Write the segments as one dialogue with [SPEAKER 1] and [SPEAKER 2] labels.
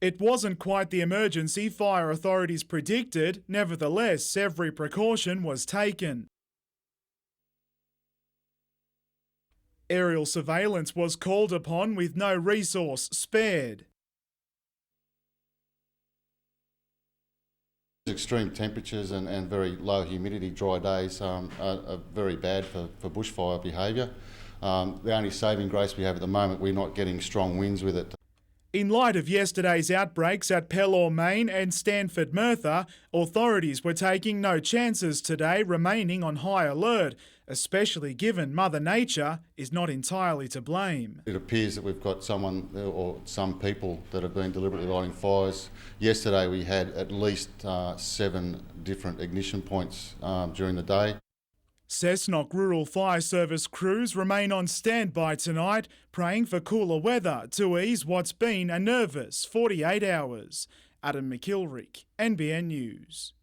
[SPEAKER 1] It wasn't quite the emergency fire authorities predicted. Nevertheless, every precaution was taken. Aerial surveillance was called upon with no resource spared.
[SPEAKER 2] Extreme temperatures and very low humidity dry days are very bad for bushfire behaviour. The only saving grace we have at the moment, we're not getting strong winds with it.
[SPEAKER 1] In light of yesterday's outbreaks at Pellore Main and Stanford Merthyr, authorities were taking no chances today, remaining on high alert, especially given Mother Nature is not entirely to blame.
[SPEAKER 2] It appears that we've got someone or some people that have been deliberately lighting fires. Yesterday we had at least 7 different ignition points during the day.
[SPEAKER 1] Cessnock Rural Fire Service crews remain on standby tonight, praying for cooler weather to ease what's been a nervous 48 hours. Adam McIlrick, NBN News.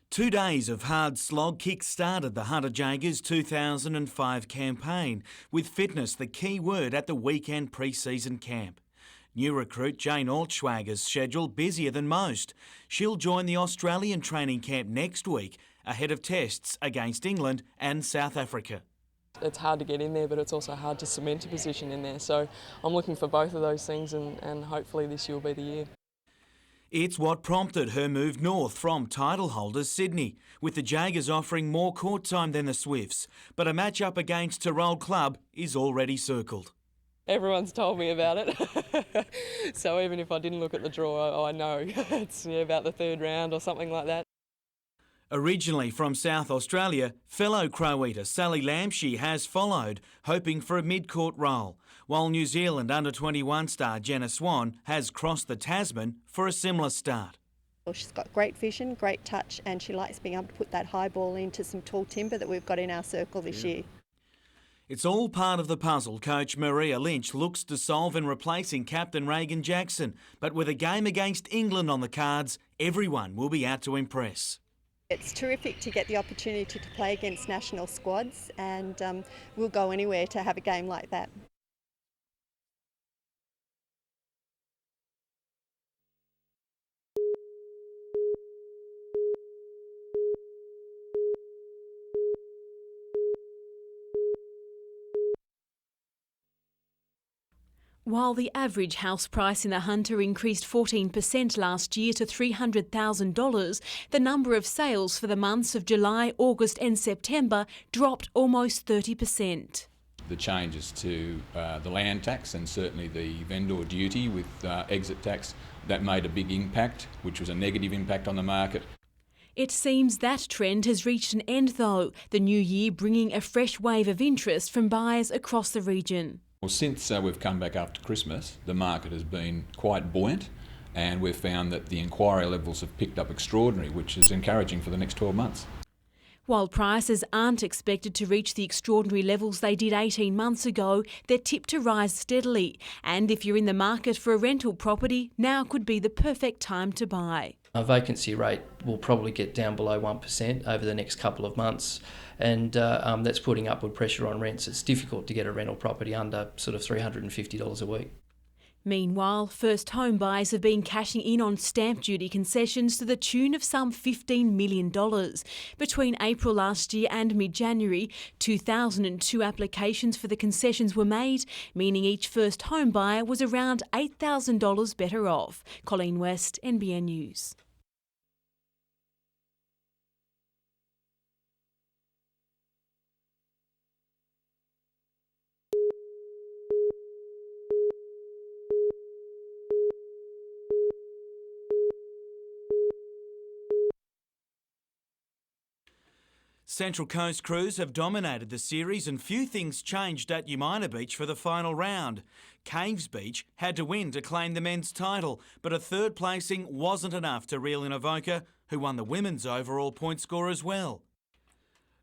[SPEAKER 3] Two days of hard slog kick-started the Hunter Jaegers 2005 campaign, with fitness the key word at the weekend pre-season camp. New recruit Jane Altschwager's schedule busier than most. She'll join the Australian training camp next week ahead of tests against England and South Africa.
[SPEAKER 4] It's hard to get in there, but it's also hard to cement a position in there. So I'm looking for both of those things, and hopefully this year will be the year.
[SPEAKER 3] It's what prompted her move north from title holders Sydney, with the Jaegers offering more court time than the Swifts. But a match up against Tyrrell Club is already circled.
[SPEAKER 4] Everyone's told me about it. So even if I didn't look at the draw, I know it's about the third round or something like that.
[SPEAKER 3] Originally from South Australia, fellow Crow Eater Sally Lamshey has followed, hoping for a mid-court role, while New Zealand under-21 star Jenna Swan has crossed the Tasman for a similar start.
[SPEAKER 5] Well, she's got great vision, great touch, and she likes being able to put that high ball into some tall timber that we've got in our circle this year.
[SPEAKER 3] It's all part of the puzzle coach Maria Lynch looks to solve in replacing captain Reagan Jackson. But with a game against England on the cards, everyone will be out to impress.
[SPEAKER 5] It's terrific to get the opportunity to play against national squads, and we'll go anywhere to have a game like that.
[SPEAKER 6] While the average house price in the Hunter increased 14% last year to $300,000, the number of sales for the months of July, August and September dropped almost 30%.
[SPEAKER 7] The changes to the land tax and certainly the vendor duty with exit tax, that made a big impact, which was a negative impact on the market.
[SPEAKER 6] It seems that trend has reached an end though, the new year bringing a fresh wave of interest from buyers across the region.
[SPEAKER 7] Well, since we've come back after Christmas, the market has been quite buoyant and we've found that the inquiry levels have picked up extraordinary, which is encouraging for the next 12 months.
[SPEAKER 6] While prices aren't expected to reach the extraordinary levels they did 18 months ago, they're tipped to rise steadily. And if you're in the market for a rental property, now could be the perfect time to buy.
[SPEAKER 8] Our vacancy rate will probably get down below 1% over the next couple of months, and that's putting upward pressure on rents. It's difficult to get a rental property under sort of $350 a week.
[SPEAKER 6] Meanwhile, first home buyers have been cashing in on stamp duty concessions to the tune of some $15 million. Between April last year and mid-January, 2,002 applications for the concessions were made, meaning each first home buyer was around $8,000 better off. Colleen West, NBN News.
[SPEAKER 3] Central Coast crews have dominated the series and few things changed at Umina Beach for the final round. Caves Beach had to win to claim the men's title, but a third placing wasn't enough to reel in Avoca, who won the women's overall point score as well.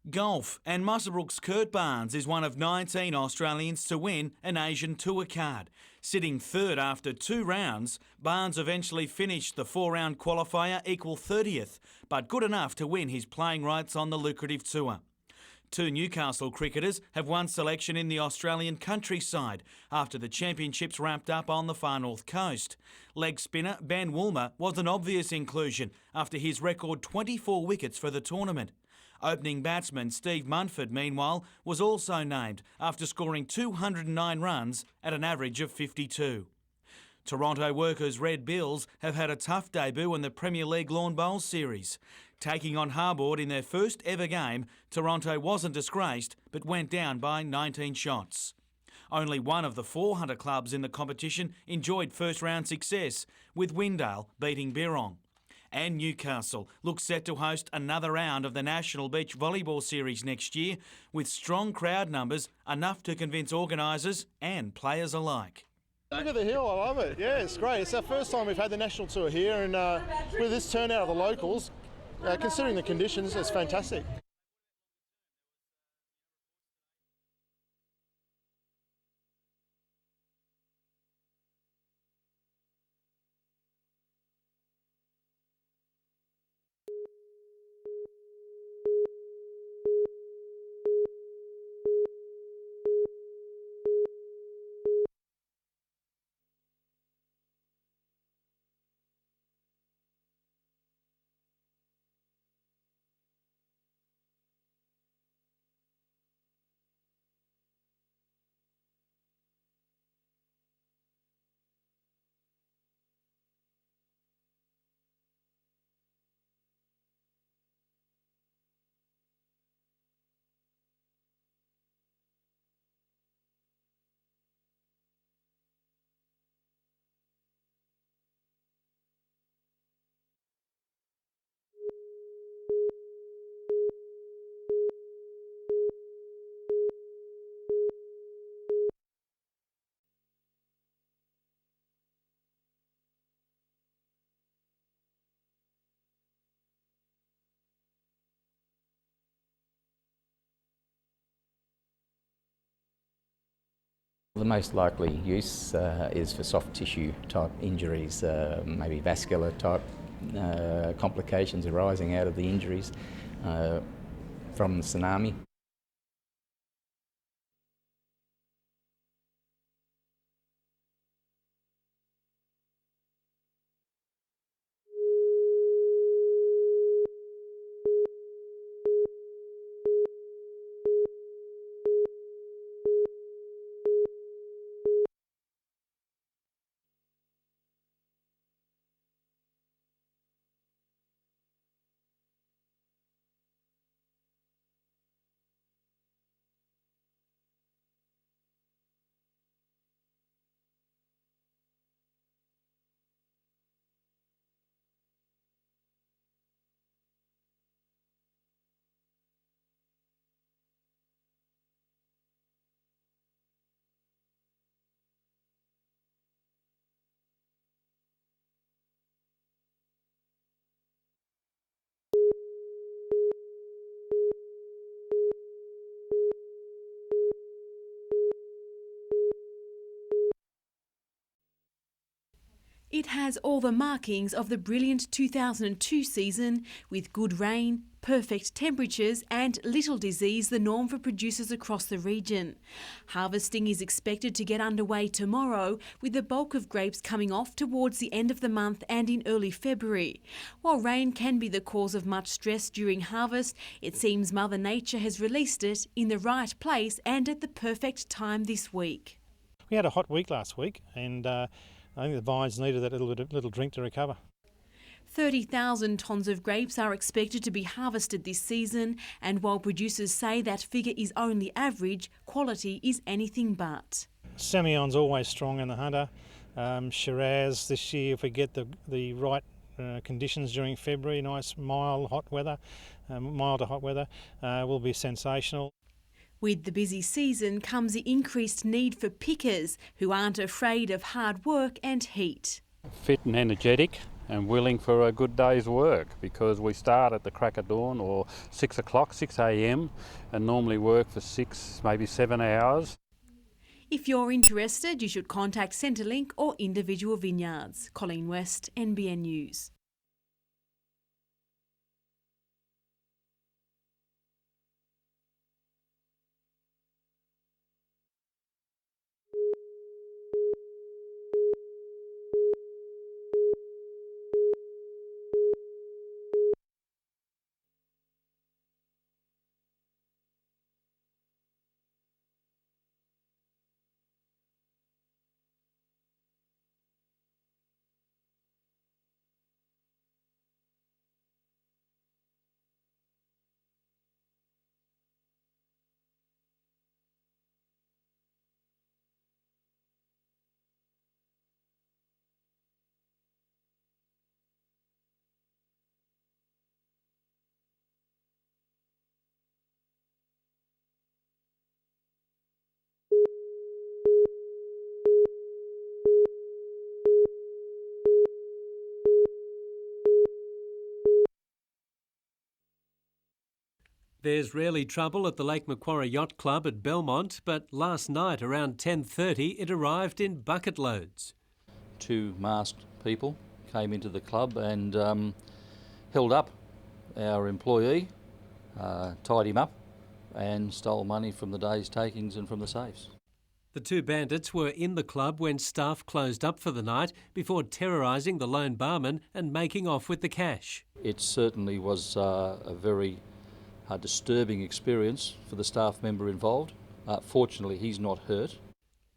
[SPEAKER 3] Golf, and Muswellbrook's Kurt Barnes is one of 19 Australians to win an Asian Tour card. Sitting third after 2 rounds, Barnes eventually finished the 4-round qualifier equal 30th, but good enough to win his playing rights on the lucrative tour. 2 Newcastle cricketers have won selection in the Australian countryside after the championships wrapped up on the far north coast. Leg spinner Ben Woolmer was an obvious inclusion after his record 24 wickets for the tournament. Opening batsman Steve Munford, meanwhile, was also named after scoring 209 runs at an average of 52. Toronto Workers' Red Bills have had a tough debut in the Premier League Lawn Bowls series. Taking on Harbord in their first ever game, Toronto wasn't disgraced but went down by 19 shots. Only one of the 4 Hunter clubs in the competition enjoyed first round success, with Windale beating Birrong. And Newcastle looks set to host another round of the National Beach Volleyball Series next year, with strong crowd numbers enough to convince organisers and players alike.
[SPEAKER 9] Look at the hill, I love it. Yeah, it's great. It's our first time we've had the national tour here, and with this turnout of the locals, considering the conditions, it's fantastic.
[SPEAKER 10] The most likely use is for soft tissue type injuries, maybe vascular type complications arising out of the injuries from the tsunami.
[SPEAKER 6] It has all the markings of the brilliant 2002 season, with good rain, perfect temperatures and little disease the norm for producers across the region. Harvesting is expected to get underway tomorrow, with the bulk of grapes coming off towards the end of the month and in early February. While rain can be the cause of much stress during harvest, it seems Mother Nature has released it in the right place and at the perfect time this week.
[SPEAKER 11] We had a hot week last week, and I think the vines needed that little drink to recover.
[SPEAKER 6] 30,000 tonnes of grapes are expected to be harvested this season, and while producers say that figure is only average, quality is anything but.
[SPEAKER 11] Semillon's always strong in the Hunter. Shiraz this year, if we get the right conditions during February, nice mild to hot weather, will be sensational.
[SPEAKER 6] With the busy season comes the increased need for pickers who aren't afraid of hard work and heat.
[SPEAKER 12] Fit and energetic and willing for a good day's work, because we start at the crack of dawn or 6 o'clock, 6 a.m, and normally work for 6, maybe 7 hours.
[SPEAKER 6] If you're interested, you should contact Centrelink or individual vineyards. Colleen West, NBN News.
[SPEAKER 13] There's rarely trouble at the Lake Macquarie Yacht Club at Belmont, but last night around 10:30 it arrived in bucket loads.
[SPEAKER 14] 2 masked people came into the club and held up our employee, tied him up and stole money from the day's takings and from the safes.
[SPEAKER 13] The 2 bandits were in the club when staff closed up for the night before terrorising the lone barman and making off with the cash.
[SPEAKER 14] It certainly was a very disturbing experience for the staff member involved. Fortunately, he's not hurt.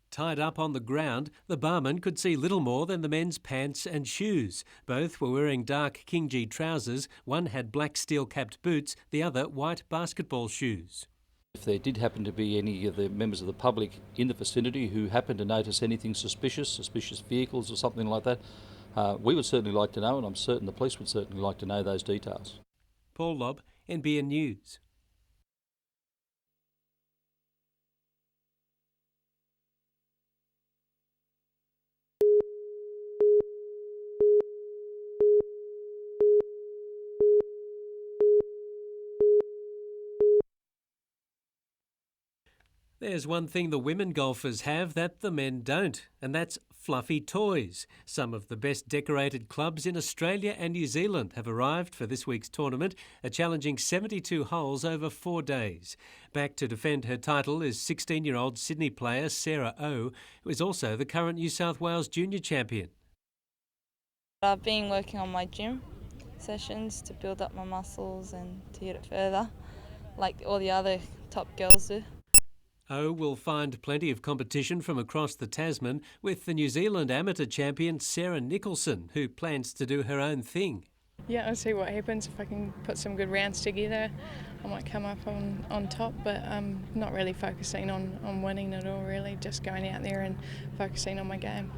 [SPEAKER 13] Tied up on the ground, the barman could see little more than the men's pants and shoes. Both were wearing dark King-G trousers. One had black steel-capped boots, the other white basketball shoes.
[SPEAKER 14] If there did happen to be any of the members of the public in the vicinity who happened to notice anything suspicious vehicles or something like that, we would certainly like to know, and I'm certain the police would certainly like to know those details.
[SPEAKER 13] Paul Lobb, NBN News. There's one thing the women golfers have that the men don't, and that's fluffy toys. Some of the best decorated clubs in Australia and New Zealand have arrived for this week's tournament, a challenging 72 holes over 4 days. Back to defend her title is 16-year-old Sydney player Sarah O, who is also the current New South Wales junior champion.
[SPEAKER 15] I've been working on my gym sessions to build up my muscles and to get it further, like all the other top girls do.
[SPEAKER 13] O will find plenty of competition from across the Tasman with the New Zealand amateur champion Sarah Nicholson, who plans to do her own thing.
[SPEAKER 16] Yeah, I'll see what happens. If I can put some good rounds together, I might come up on top, but I'm not really focusing on winning at all, really, just going out there and focusing on my game.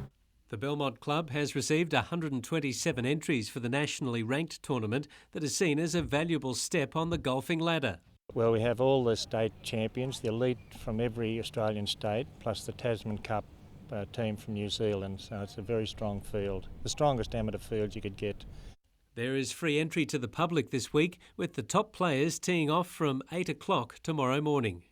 [SPEAKER 13] The Belmont Club has received 127 entries for the nationally ranked tournament that is seen as a valuable step on the golfing ladder.
[SPEAKER 11] Well, we have all the state champions, the elite from every Australian state, plus the Tasman Cup team from New Zealand, so it's a very strong field, the strongest amateur field you could get.
[SPEAKER 13] There is free entry to the public this week, with the top players teeing off from 8 o'clock tomorrow morning.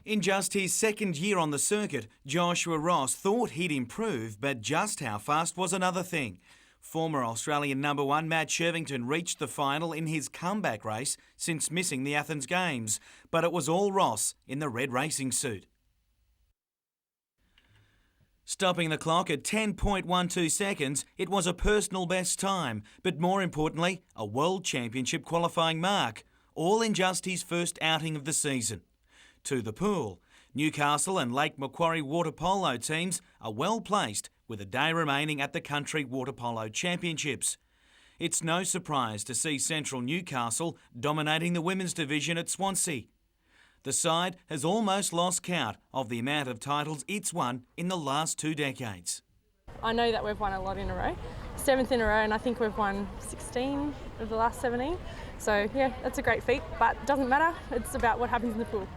[SPEAKER 3] In just his second year on the circuit, Joshua Ross thought he'd improve, but just how fast was another thing. Former Australian number one Matt Shirvington reached the final in his comeback race since missing the Athens Games, but it was all Ross in the red racing suit. Stopping the clock at 10.12 seconds, it was a personal best time, but more importantly, a World Championship qualifying mark, all in just his first outing of the season. To the pool, Newcastle and Lake Macquarie water polo teams are well placed with a day remaining at the Country Water Polo Championships. It's no surprise to see Central Newcastle dominating the women's division at Swansea. The side has almost lost count of the amount of titles it's won in the last 2 decades.
[SPEAKER 17] I know that we've won a lot in a row, 7th in a row, and I think we've won 16 of the last 17. So yeah, that's a great feat, but it doesn't matter, it's about what happens in the pool.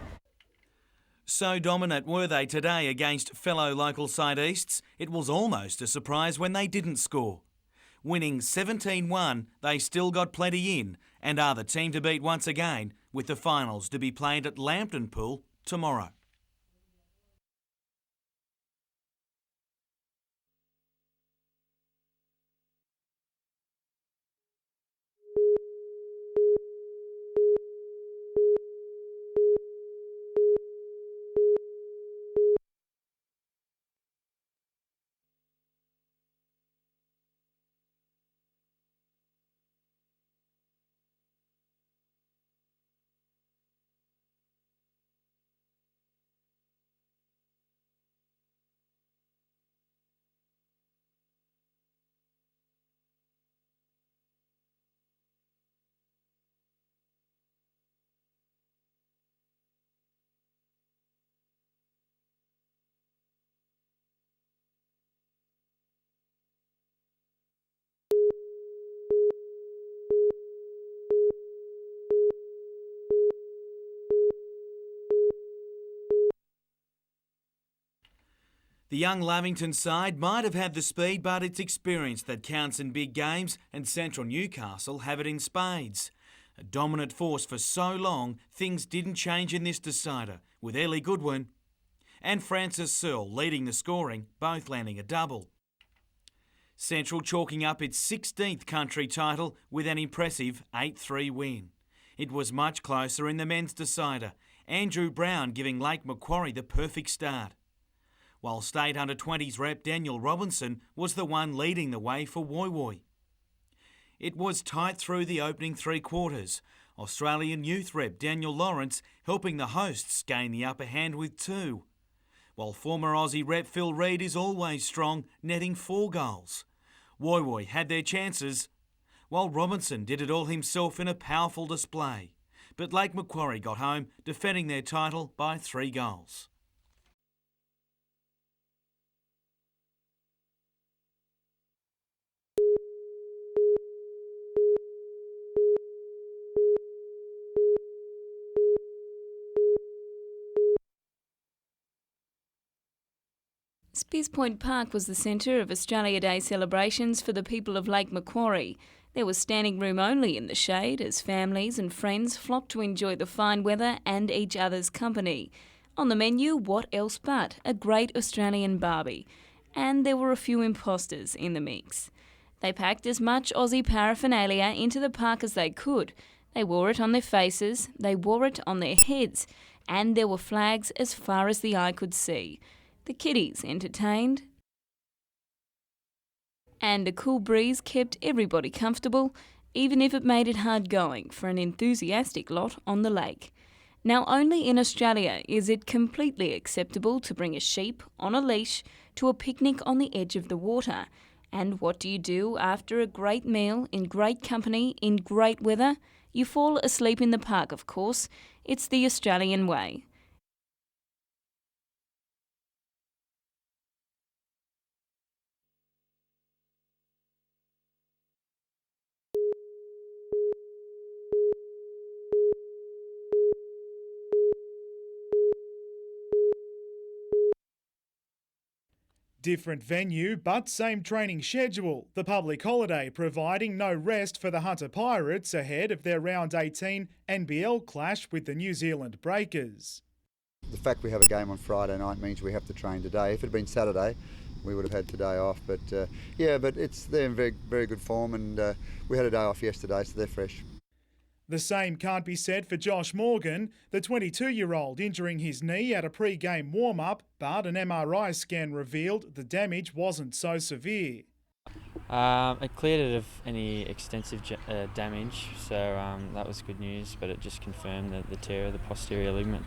[SPEAKER 3] So dominant were they today against fellow local side Easts, it was almost a surprise when they didn't score. Winning 17-1, they still got plenty in and are the team to beat once again, with the finals to be played at Lambton Pool tomorrow. The young Lavington side might have had the speed, but it's experience that counts in big games, and Central Newcastle have it in spades. A dominant force for so long, things didn't change in this decider, with Ellie Goodwin and Francis Searle leading the scoring, both landing a double. Central chalking up its 16th country title with an impressive 8-3 win. It was much closer in the men's decider, Andrew Brown giving Lake Macquarie the perfect start, while State Under-20s rep Daniel Robinson was the one leading the way for Woy Woy. It was tight through the opening 3 quarters, Australian youth rep Daniel Lawrence helping the hosts gain the upper hand with 2, while former Aussie rep Phil Reid is always strong, netting 4 goals. Woy Woy had their chances, while Robinson did it all himself in a powerful display, but Lake Macquarie got home, defending their title by 3 goals.
[SPEAKER 18] Spears Point Park was the centre of Australia Day celebrations for the people of Lake Macquarie. There was standing room only in the shade as families and friends flocked to enjoy the fine weather and each other's company. On the menu, what else but a great Australian barbie. And there were a few imposters in the mix. They packed as much Aussie paraphernalia into the park as they could. They wore it on their faces, they wore it on their heads, and there were flags as far as the eye could see. The kiddies entertained, and a cool breeze kept everybody comfortable, even if it made it hard going for an enthusiastic lot on the lake. Now, only in Australia is it completely acceptable to bring a sheep on a leash to a picnic on the edge of the water. And what do you do after a great meal, in great company, in great weather? You fall asleep in the park, of course. It's the Australian way.
[SPEAKER 1] Different venue, but same training schedule. The public holiday providing no rest for the Hunter Pirates ahead of their Round 18 NBL clash with the New Zealand Breakers.
[SPEAKER 19] The fact we have a game on Friday night means we have to train today. If it had been Saturday, we would have had today off. But they're in very, very good form, and we had a day off yesterday, so they're fresh.
[SPEAKER 1] The same can't be said for Josh Morgan, the 22-year-old injuring his knee at a pre-game warm-up, but an MRI scan revealed the damage wasn't so severe.
[SPEAKER 20] It cleared it of any extensive damage, so that was good news, but it just confirmed the tear of the posterior ligament.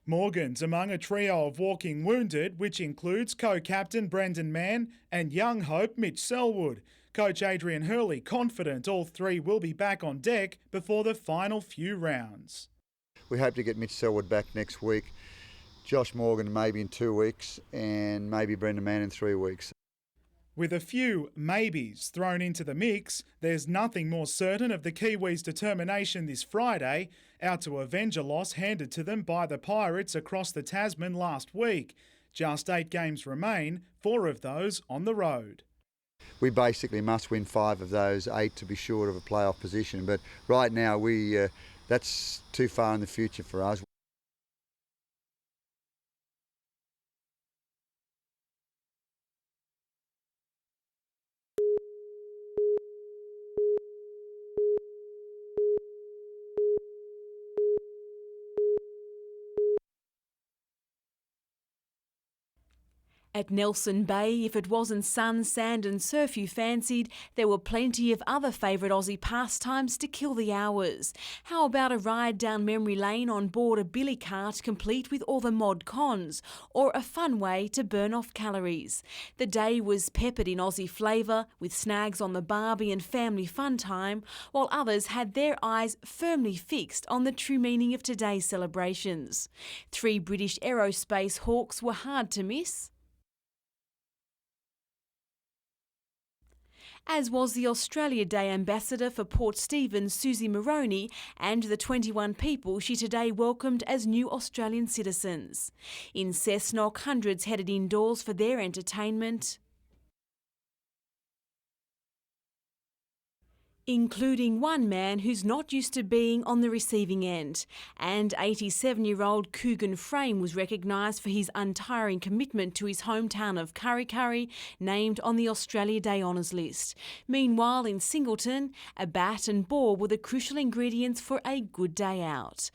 [SPEAKER 1] Morgan's among a trio of walking wounded, which includes co-captain Brendan Mann and young hope Mitch Selwood. Coach Adrian Hurley confident all three will be back on deck before the final few rounds.
[SPEAKER 19] We hope to get Mitch Selwood back next week, Josh Morgan maybe in 2 weeks, and maybe Brendan Mann in 3 weeks.
[SPEAKER 1] With a few maybes thrown into the mix, there's nothing more certain of the Kiwis' determination this Friday, out to avenge a loss handed to them by the Pirates across the Tasman last week. Just 8 games remain, 4 of those on the road.
[SPEAKER 19] We basically must win 5 of those 8 to be sure of a playoff position, but right now that's too far in the future for us.
[SPEAKER 6] At Nelson Bay, if it wasn't sun, sand and surf you fancied, there were plenty of other favourite Aussie pastimes to kill the hours. How about a ride down memory lane on board a billy cart complete with all the mod cons, or a fun way to burn off calories? The day was peppered in Aussie flavour, with snags on the barbie and family fun time, while others had their eyes firmly fixed on the true meaning of today's celebrations. 3 British aerospace hawks were hard to miss, as was the Australia Day ambassador for Port Stephens, Susie Moroney, and the 21 people she today welcomed as new Australian citizens. In Cessnock, hundreds headed indoors for their entertainment, including one man who's not used to being on the receiving end. And 87-year-old Coogan Frame was recognised for his untiring commitment to his hometown of Kurri Kurri, named on the Australia Day Honours list. Meanwhile, in Singleton, a bat and ball were the crucial ingredients for a good day out.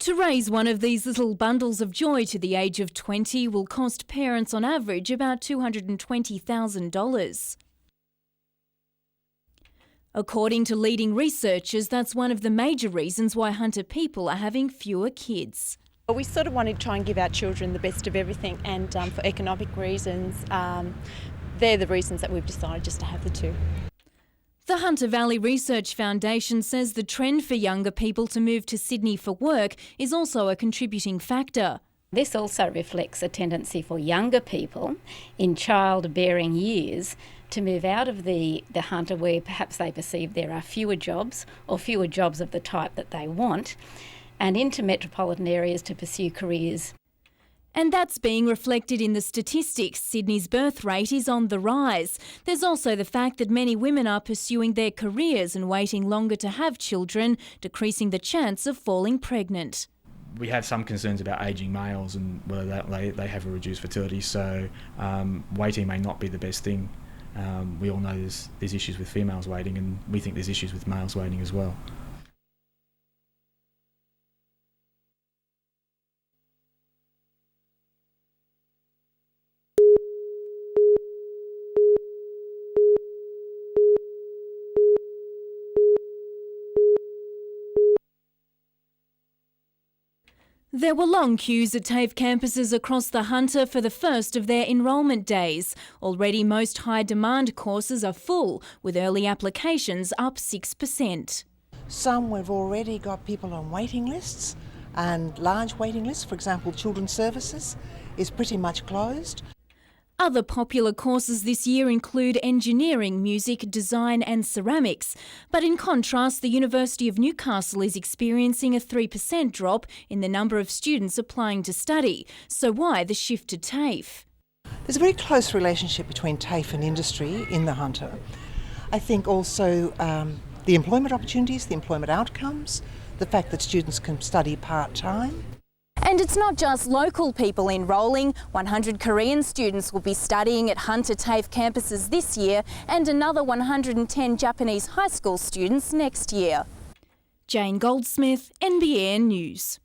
[SPEAKER 6] To raise one of these little bundles of joy to the age of 20 will cost parents on average about $220,000. According to leading researchers, that's one of the major reasons why hunter people are having fewer kids.
[SPEAKER 21] We sort of want to try and give our children the best of everything, and for economic reasons, they're the reasons that we've decided just to have the two.
[SPEAKER 6] The Hunter Valley Research Foundation says the trend for younger people to move to Sydney for work is also a contributing factor.
[SPEAKER 22] This also reflects a tendency for younger people in childbearing years to move out of the hunter, where perhaps they perceive there are fewer jobs or fewer jobs of the type that they want, and into metropolitan areas to pursue careers.
[SPEAKER 6] And that's being reflected in the statistics. Sydney's birth rate is on the rise. There's also the fact that many women are pursuing their careers and waiting longer to have children, decreasing the chance of falling pregnant.
[SPEAKER 23] We have some concerns about ageing males and whether they have a reduced fertility, so waiting may not be the best thing. We all know there's issues with females waiting, and we think there's issues with males waiting as well.
[SPEAKER 6] There were long queues at TAFE campuses across the Hunter for the first of their enrolment days. Already most high-demand courses are full, with early applications up 6%.
[SPEAKER 24] Some we've already got people on waiting lists, and large waiting lists, for example children's services, is pretty much closed.
[SPEAKER 6] Other popular courses this year include engineering, music, design and ceramics. But in contrast, the University of Newcastle is experiencing a 3% drop in the number of students applying to study. So why the shift to TAFE?
[SPEAKER 24] There's a very close relationship between TAFE and industry in the Hunter. I think also the employment opportunities, the employment outcomes, the fact that students can study part-time.
[SPEAKER 6] And it's not just local people enrolling. 100 Korean students will be studying at Hunter TAFE campuses this year, and another 110 Japanese high school students next year. Jane Goldsmith, NBN News.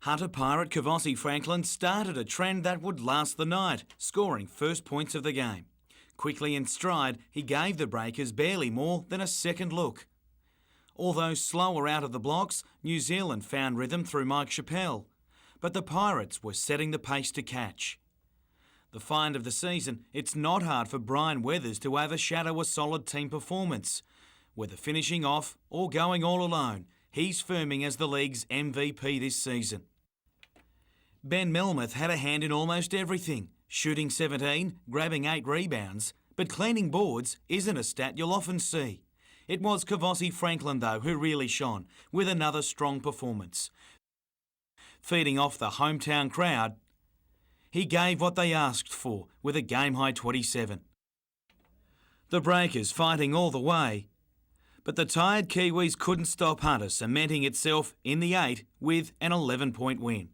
[SPEAKER 3] Hunter pirate Kavossi Franklin started a trend that would last the night, scoring first points of the game. Quickly in stride, he gave the Breakers barely more than a second look. Although slower out of the blocks, New Zealand found rhythm through Mike Chappell, but the Pirates were setting the pace to catch. The find of the season, it's not hard for Brian Weathers to overshadow a solid team performance. Whether finishing off or going all alone, he's firming as the league's MVP this season. Ben Melmoth had a hand in almost everything, shooting 17, grabbing 8 rebounds, but cleaning boards isn't a stat you'll often see. It was Kavossi Franklin, though, who really shone, with another strong performance. Feeding off the hometown crowd, he gave what they asked for, with a game-high 27. The Breakers fighting all the way, but the tired Kiwis couldn't stop Hunter cementing itself in the 8 with an 11-point win.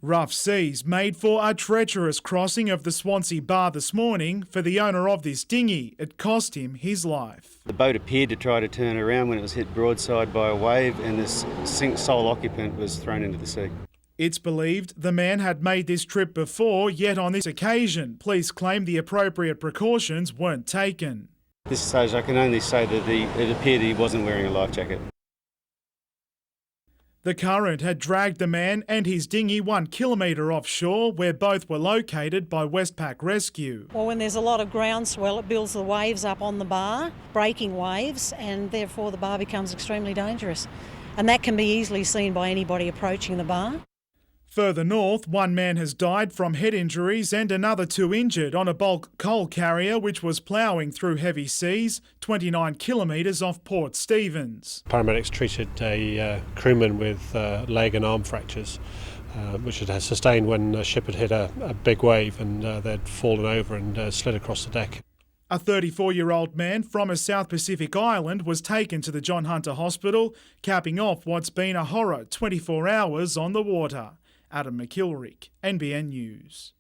[SPEAKER 1] Rough seas made for a treacherous crossing of the Swansea Bar this morning. For the owner of this dinghy, it cost him his life.
[SPEAKER 2] The boat appeared to try to turn around when it was hit broadside by a wave, and the sole occupant was thrown into the sea.
[SPEAKER 1] It's believed the man had made this trip before, yet on this occasion, police claim the appropriate precautions weren't taken.
[SPEAKER 2] At this stage, I can only say that it appeared he wasn't wearing a life jacket.
[SPEAKER 1] The current had dragged the man and his dinghy 1 kilometre offshore, where both were located by Westpac Rescue.
[SPEAKER 4] Well, when there's a lot of groundswell, it builds the waves up on the bar, breaking waves, and therefore the bar becomes extremely dangerous. And that can be easily seen by anybody approaching the bar.
[SPEAKER 1] Further north, 1 man has died from head injuries and another 2 injured on a bulk coal carrier which was ploughing through heavy seas 29 kilometres off Port Stephens.
[SPEAKER 5] Paramedics treated a crewman with leg and arm fractures, which it had sustained when the ship had hit a big wave and they'd fallen over and slid across the deck.
[SPEAKER 1] A 34-year-old man from a South Pacific island was taken to the John Hunter Hospital, capping off what's been a horror 24 hours on the water. Adam McKilrick, NBN News.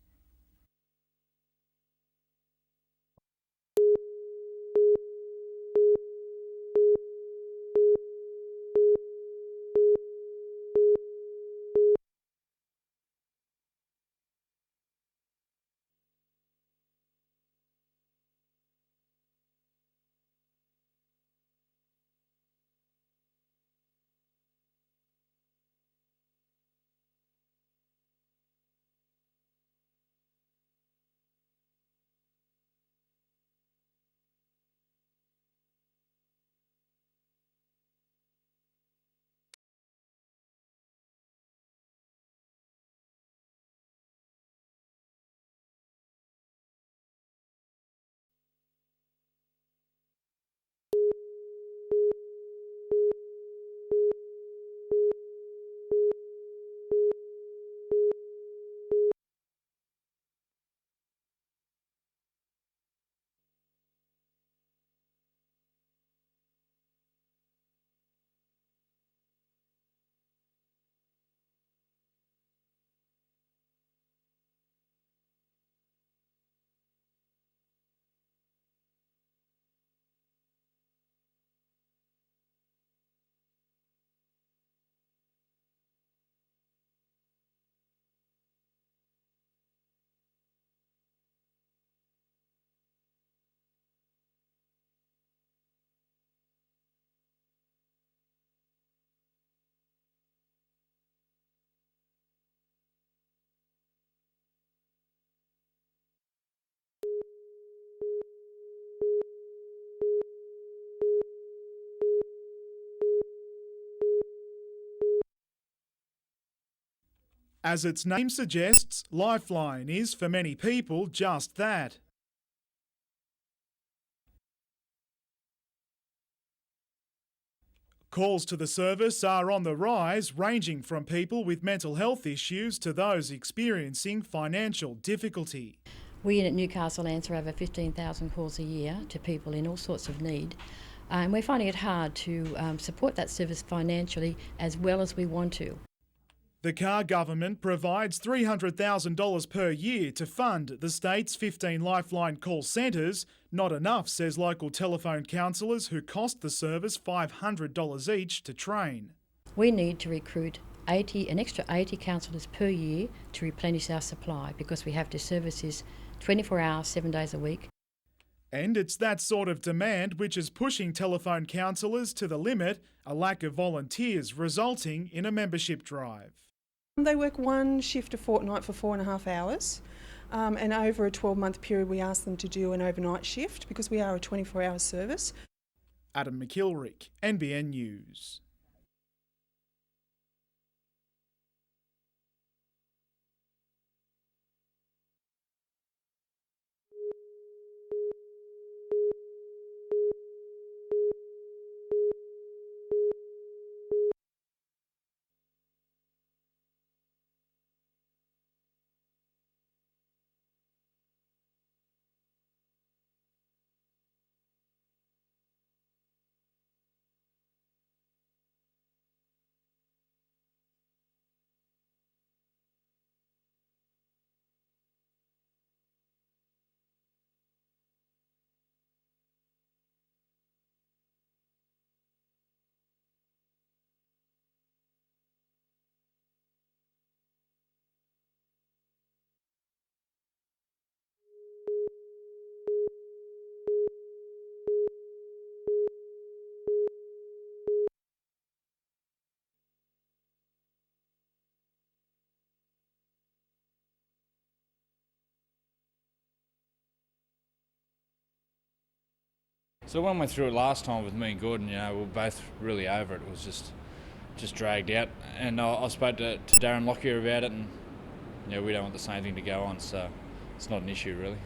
[SPEAKER 1] As its name suggests, Lifeline is for many people just that. Calls to the service are on the rise, ranging from people with mental health issues to those experiencing financial difficulty.
[SPEAKER 7] We at Newcastle answer over 15,000 calls a year to people in all sorts of need. And we're finding it hard to support that service financially as well as we want to.
[SPEAKER 1] The Carr government provides $300,000 per year to fund the state's 15 Lifeline call centres. Not enough, says local telephone counsellors who cost the service $500 each to train.
[SPEAKER 7] We need to recruit an extra 80 counsellors per year to replenish our supply because we have to service this 24 hours, 7 days a week.
[SPEAKER 1] And it's that sort of demand which is pushing telephone counsellors to the limit, a lack of volunteers resulting in a membership drive.
[SPEAKER 25] They work 1 shift a fortnight for 4.5 hours, and over a 12-month period we ask them to do an overnight shift because we are a 24-hour service.
[SPEAKER 1] Adam McKilrick, NBN News.
[SPEAKER 8] So when I went through it last time with me and Gordon, we were both really over it. It was just dragged out. And I spoke to Darren Lockyer about it, and we don't want the same thing to go on, so it's not an issue really.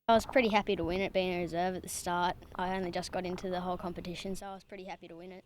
[SPEAKER 9] I was pretty happy to win it, being a reserve at the start. I only just got into the whole competition, so I was pretty happy to win it.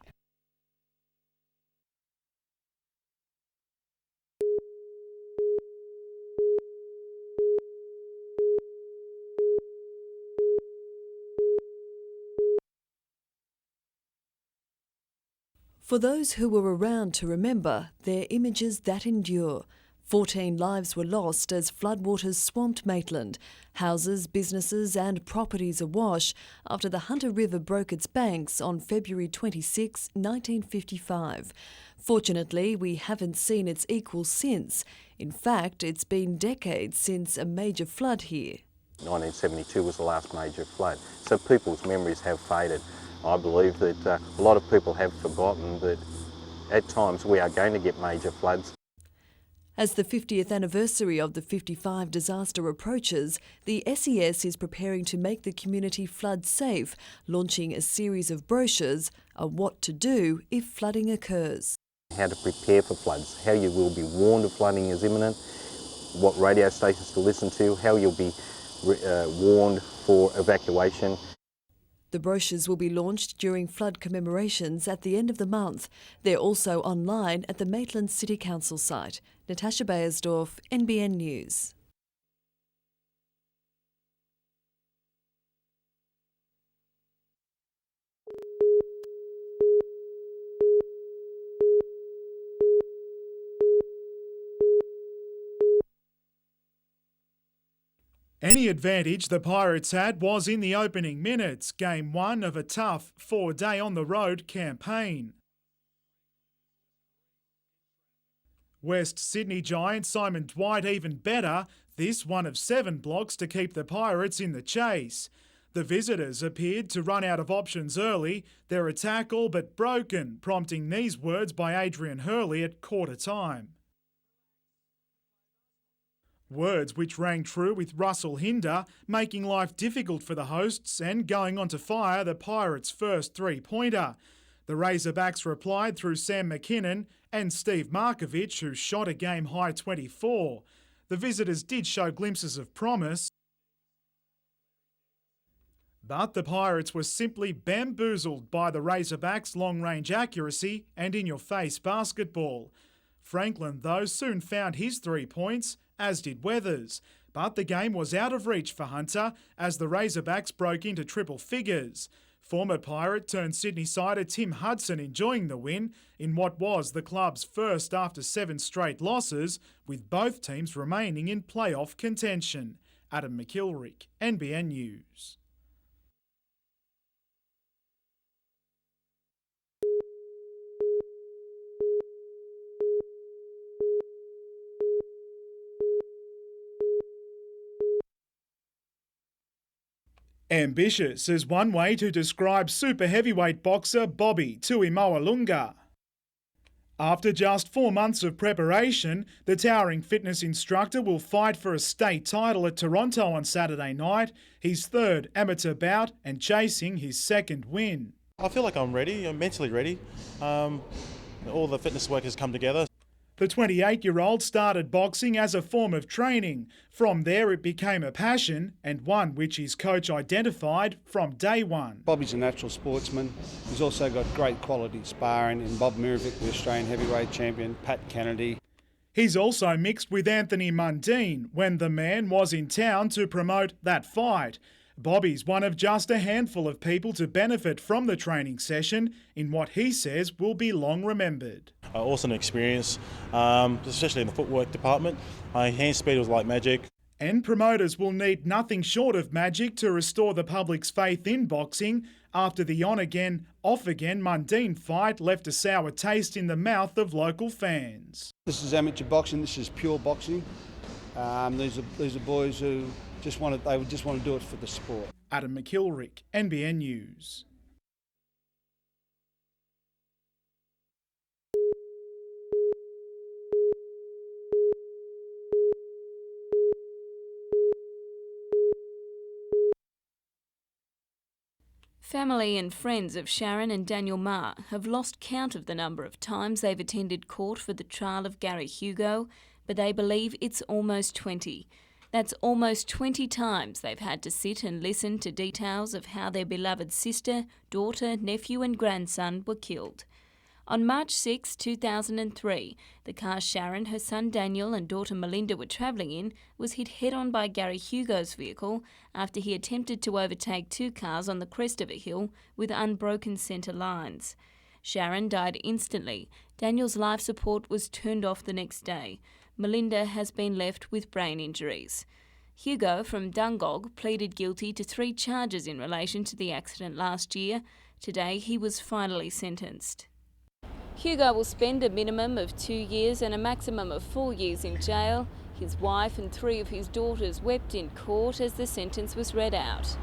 [SPEAKER 10] For those who were around to remember, they're images that endure. 14 lives were lost as floodwaters swamped Maitland, houses, businesses and properties awash after the Hunter River broke its banks on February 26, 1955. Fortunately, we haven't seen its equal since. In fact, it's been decades since a major flood here.
[SPEAKER 12] 1972 was the last major flood, so people's memories have faded. I believe that a lot of people have forgotten that at times we are going to get major floods.
[SPEAKER 10] As the 50th anniversary of the 55 disaster approaches, the SES is preparing to make the community flood safe, launching a series of brochures on what to do if flooding occurs.
[SPEAKER 12] How to prepare for floods, how you will be warned if flooding is imminent, what radio stations to listen to, how you'll be warned for evacuation.
[SPEAKER 10] The brochures will be launched during flood commemorations at the end of the month. They're also online at the Maitland City Council site. Natasha Bayersdorf, NBN News.
[SPEAKER 1] Any advantage the Pirates had was in the opening minutes, game one of a tough 4-day on-the-road campaign. West Sydney giant Simon Dwight even better, this one of 7 blocks to keep the Pirates in the chase. The visitors appeared to run out of options early, their attack all but broken, prompting these words by Adrian Hurley at quarter time. Words which rang true with Russell Hinder, making life difficult for the hosts and going on to fire the Pirates' first 3-pointer. The Razorbacks replied through Sam McKinnon and Steve Markovich, who shot a game-high 24. The visitors did show glimpses of promise, but the Pirates were simply bamboozled by the Razorbacks' long-range accuracy and in-your-face basketball. Franklin, though, soon found his 3 points, as did Weathers. But the game was out of reach for Hunter as the Razorbacks broke into triple figures. Former Pirate turned Sydney sider Tim Hudson enjoying the win in what was the club's first after 7 straight losses, with both teams remaining in playoff contention. Adam McIlrick, NBN News. Ambitious is one way to describe super heavyweight boxer Bobby Tuimawalunga. After just 4 months of preparation, the towering fitness instructor will fight for a state title at Toronto on Saturday night, his 3rd amateur bout and chasing his 2nd win.
[SPEAKER 14] I feel like I'm ready, I'm mentally ready. All the fitness work has come together.
[SPEAKER 1] The 28-year-old started boxing as a form of training. From there it became a passion, and one which his coach identified from day one.
[SPEAKER 26] Bobby's a natural sportsman. He's also got great quality sparring in Bob Mirovic, the Australian heavyweight champion, Pat Kennedy.
[SPEAKER 1] He's also mixed with Anthony Mundine when the man was in town to promote that fight. Bobby's one of just a handful of people to benefit from the training session in what he says will be long remembered.
[SPEAKER 14] Awesome experience, especially in the footwork department. Hand speed was like magic.
[SPEAKER 1] And promoters will need nothing short of magic to restore the public's faith in boxing after the on-again, off-again Mundine fight left a sour taste in the mouth of local fans.
[SPEAKER 26] This is amateur boxing, this is pure boxing. These are boys who just want to do it for the sport.
[SPEAKER 1] Adam McKilrick, NBN News.
[SPEAKER 6] Family and friends of Sharon and Daniel Marr have lost count of the number of times they've attended court for the trial of Gary Hugo, but they believe it's almost 20. That's almost 20 times they've had to sit and listen to details of how their beloved sister, daughter, nephew and grandson were killed. On March 6, 2003, the car Sharon, her son Daniel and daughter Melinda were travelling in was hit head-on by Gary Hugo's vehicle after he attempted to overtake two cars on the crest of a hill with unbroken centre lines. Sharon died instantly. Daniel's life support was turned off the next day. Melinda has been left with brain injuries. Hugo from Dungog pleaded guilty to 3 charges in relation to the accident last year. Today he was finally sentenced. Hugo will spend a minimum of 2 years and a maximum of 4 years in jail. His wife and 3 of his daughters wept in court as the sentence was read out.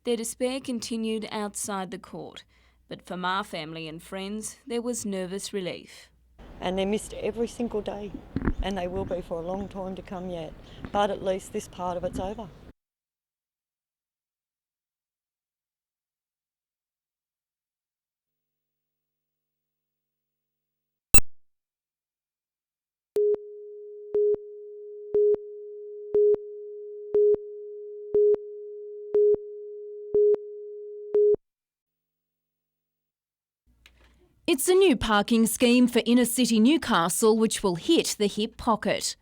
[SPEAKER 6] Their despair continued outside the court, but for Marr family and friends, there was nervous relief.
[SPEAKER 11] And they're missed every single day, and they will be for a long time to come yet. But at least this part of it's over.
[SPEAKER 6] It's a new parking scheme for inner city Newcastle which will hit the hip pocket.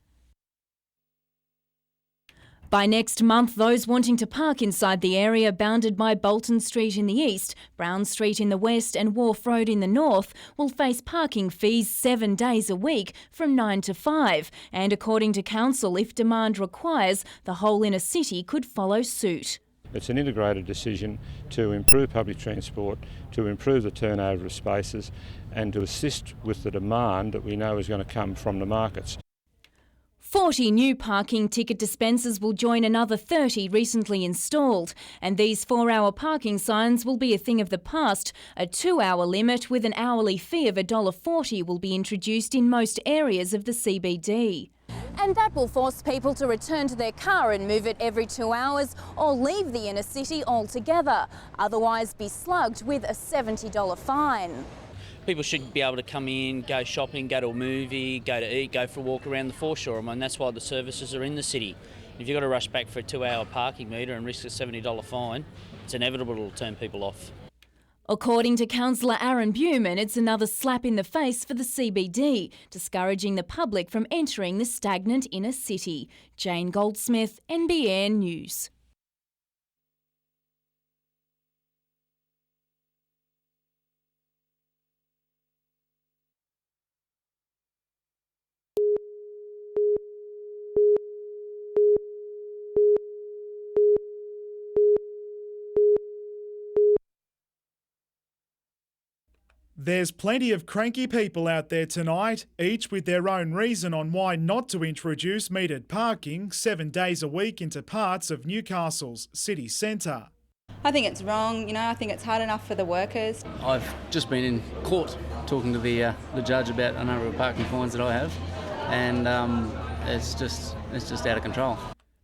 [SPEAKER 6] By next month, those wanting to park inside the area bounded by Bolton Street in the east, Brown Street in the west and Wharf Road in the north will face parking fees 7 days a week from 9 to 5. And according to council, if demand requires, the whole inner city could follow suit.
[SPEAKER 13] It's an integrated decision to improve public transport, to improve the turnover of spaces and to assist with the demand that we know is going to come from the markets.
[SPEAKER 6] 40 new parking ticket dispensers will join another 30 recently installed, and these 4-hour parking signs will be a thing of the past. A 2-hour limit with an hourly fee of $1.40 will be introduced in most areas of the CBD.
[SPEAKER 15] And that will force people to return to their car and move it every 2 hours or leave the inner city altogether, otherwise be slugged with a $70 fine.
[SPEAKER 16] People should be able to come in, go shopping, go to a movie, go to eat, go for a walk around the foreshore. I mean, that's why the services are in the city. If you've got to rush back for a 2-hour parking meter and risk a $70 fine, it's inevitable it'll turn people off.
[SPEAKER 6] According to Councillor Aaron Buman, it's another slap in the face for the CBD, discouraging the public from entering the stagnant inner city. Jane Goldsmith, NBN News.
[SPEAKER 1] There's plenty of cranky people out there tonight, each with their own reason on why not to introduce metered parking 7 days a week into parts of Newcastle's city centre.
[SPEAKER 17] I think it's wrong, I think it's hard enough for the workers.
[SPEAKER 18] I've just been in court talking to the judge about a number of parking fines that I have, and it's just out of control.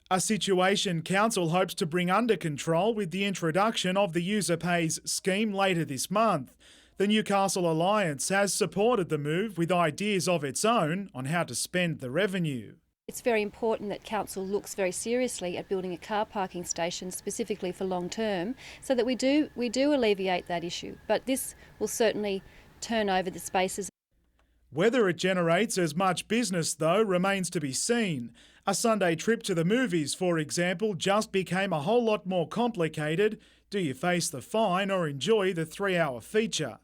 [SPEAKER 1] A situation council hopes to bring under control with the introduction of the User Pays scheme later this month. The Newcastle Alliance has supported the move with ideas of its own on how to spend the revenue.
[SPEAKER 27] It's very important that council looks very seriously at building a car parking station specifically for long term, so that we do alleviate that issue. But this will certainly turn over the spaces.
[SPEAKER 1] Whether it generates as much business, though, remains to be seen. A Sunday trip to the movies, for example, just became a whole lot more complicated. Do you face the fine or enjoy the 3-hour feature?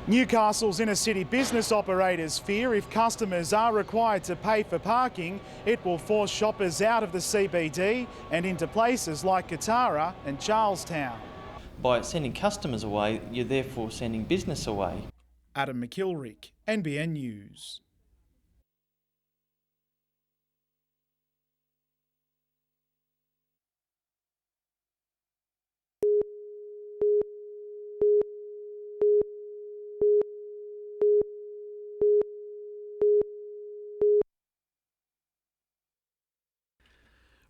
[SPEAKER 1] Newcastle's inner city business operators fear if customers are required to pay for parking, it will force shoppers out of the CBD and into places like Katara and Charlestown.
[SPEAKER 3] By sending customers away, you're therefore sending business away.
[SPEAKER 1] Adam McKilrick, NBN News.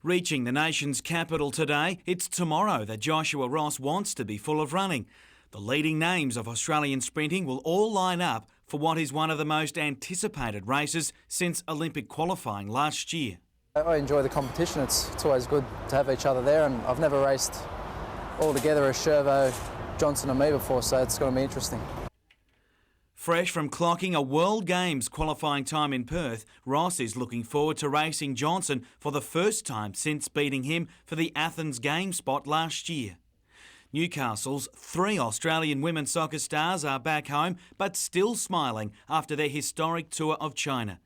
[SPEAKER 19] Reaching the nation's capital today, it's tomorrow that Joshua Ross wants to be full of running. The leading names of Australian sprinting will all line up for what is one of the most anticipated races since Olympic qualifying last year.
[SPEAKER 20] I enjoy the competition. It's always good to have each other there, and I've never raced all together as Shervo, Johnson and me before, so it's going to be interesting.
[SPEAKER 19] Fresh from clocking a World Games qualifying time in Perth, Ross is looking forward to racing Johnson for the first time since beating him for the Athens Games spot last year. Newcastle's 3 Australian women's soccer stars are back home but still smiling after their historic tour of China.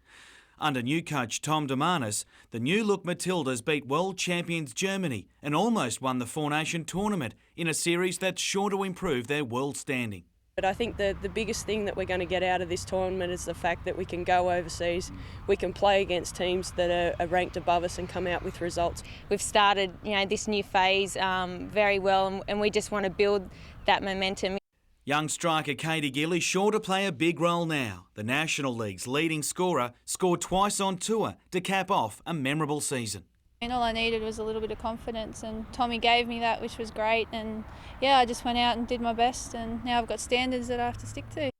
[SPEAKER 19] Under new coach Tom Demanis, the new-look Matildas beat world champions Germany and almost won the Four Nation tournament in a series that's sure to improve their world standing.
[SPEAKER 21] But I think the biggest thing that we're going to get out of this tournament is the fact that we can go overseas, we can play against teams that are ranked above us and come out with results.
[SPEAKER 22] We've started, this new phase very well, and we just want to build that momentum.
[SPEAKER 19] Young striker Katie Gill is sure to play a big role now. The National League's leading scorer scored twice on tour to cap off a memorable season.
[SPEAKER 23] And all I needed was a little bit of confidence, and Tommy gave me that, which was great. And yeah, I just went out and did my best, and now I've got standards that I have to stick to.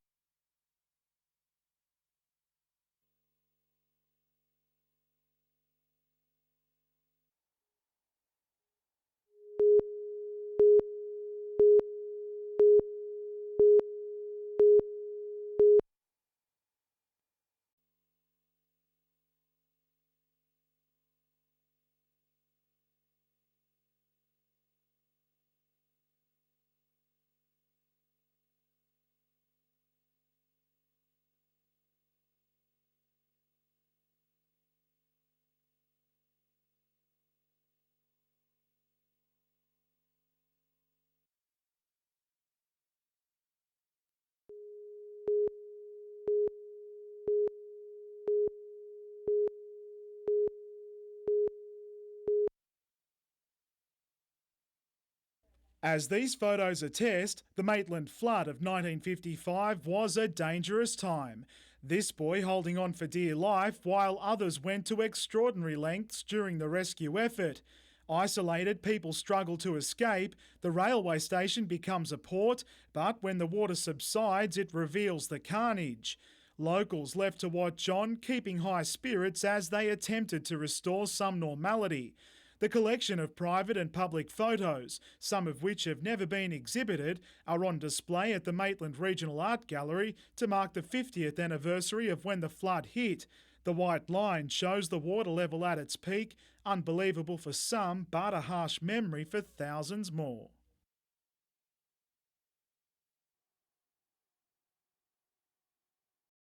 [SPEAKER 1] As these photos attest, the Maitland flood of 1955 was a dangerous time. This boy holding on for dear life while others went to extraordinary lengths during the rescue effort. Isolated, people struggle to escape. The railway station becomes a port, but when the water subsides, it reveals the carnage. Locals left to watch on, keeping high spirits as they attempted to restore some normality. The collection of private and public photos, some of which have never been exhibited, are on display at the Maitland Regional Art Gallery to mark the 50th anniversary of when the flood hit. The white line shows the water level at its peak, unbelievable for some, but a harsh memory for thousands more.